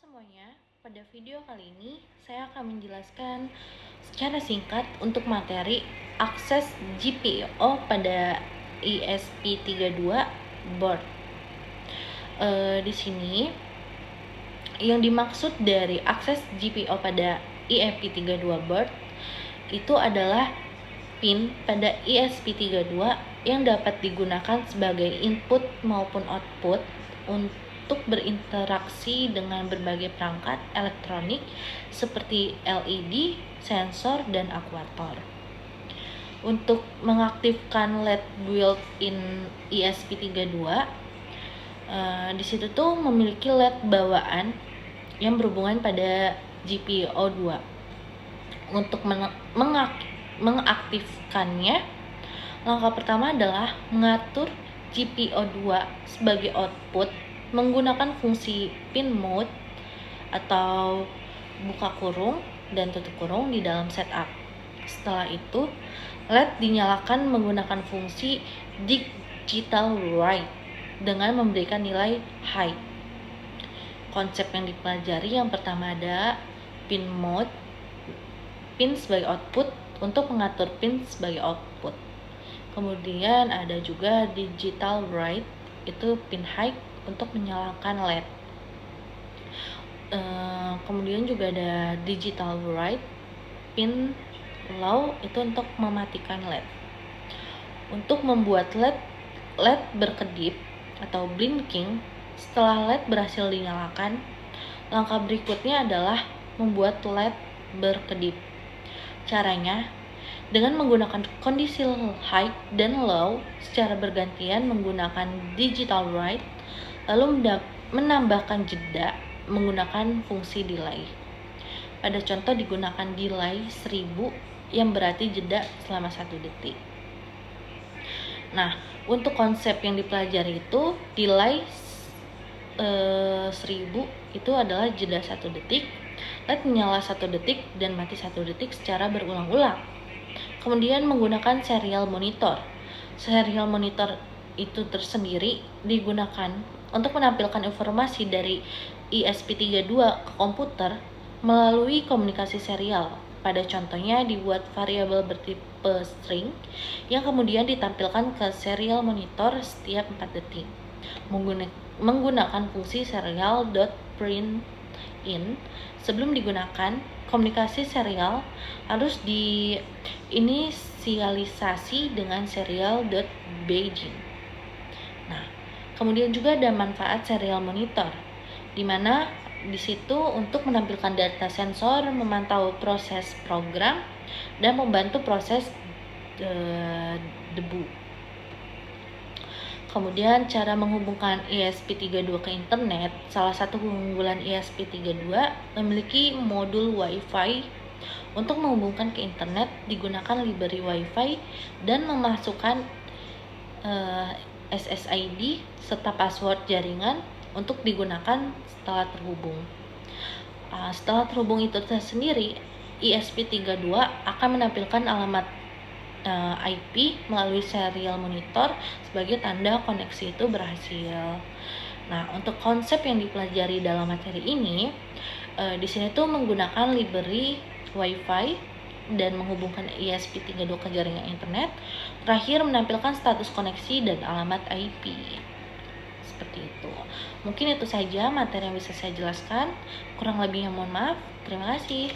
semuanya, pada video kali ini saya akan menjelaskan secara singkat untuk materi akses GPIO pada ESP32 board. Di sini yang dimaksud dari akses GPIO pada ESP32 board itu adalah pin pada ESP32 yang dapat digunakan sebagai input maupun output untuk berinteraksi dengan berbagai perangkat elektronik seperti LED, sensor, dan aktuator. Untuk mengaktifkan LED built-in ESP32, di situ tuh memiliki LED bawaan yang berhubungan pada GPIO2. Untuk mengaktifkannya, langkah pertama adalah mengatur GPIO2 sebagai output menggunakan fungsi pin mode atau buka kurung dan tutup kurung di dalam setup. Setelah itu, LED dinyalakan menggunakan fungsi digital write dengan memberikan nilai high. Konsep yang dipelajari yang pertama ada pin mode, pin sebagai output untuk mengatur pin sebagai output. Kemudian ada juga digital write, itu pin high untuk menyalakan LED. Kemudian juga ada digital write, pin low itu untuk mematikan LED. Untuk membuat LED berkedip atau blinking setelah LED berhasil dinyalakan, langkah berikutnya adalah membuat LED berkedip. Caranya dengan menggunakan kondisi high dan low secara bergantian menggunakan digital write, lalu menambahkan jeda menggunakan fungsi delay. Pada contoh digunakan delay 1000 yang berarti jeda selama 1 detik. Nah, untuk konsep yang dipelajari itu delay 1000 itu adalah jeda 1 detik, LED menyala 1 detik dan mati 1 detik secara berulang-ulang. Kemudian menggunakan serial monitor. Serial monitor itu tersendiri digunakan untuk menampilkan informasi dari ESP32 ke komputer melalui komunikasi serial. Pada contohnya dibuat variabel bertipe string yang kemudian ditampilkan ke serial monitor setiap 4 detik menggunakan fungsi serial.printin. Sebelum digunakan, komunikasi serial harus diinisialisasi dengan serial.begin. Nah, kemudian juga ada manfaat serial monitor, di mana di situ untuk menampilkan data sensor, memantau proses program, dan membantu proses debu. Kemudian cara menghubungkan ESP32 ke internet. Salah satu keunggulan ESP32 memiliki modul Wi-Fi. Untuk menghubungkan ke internet digunakan library Wi-Fi dan memasukkan SSID serta password jaringan untuk digunakan setelah terhubung. Setelah terhubung itu tersendiri, ESP32 akan menampilkan alamat IP melalui serial monitor sebagai tanda koneksi itu berhasil. Nah, untuk konsep yang dipelajari dalam materi ini, di sini tuh menggunakan library Wi-Fi dan menghubungkan ESP32 ke jaringan internet. Terakhir menampilkan status koneksi dan alamat IP. Seperti itu. Mungkin itu saja materi yang bisa saya jelaskan. Kurang lebihnya mohon maaf. Terima kasih.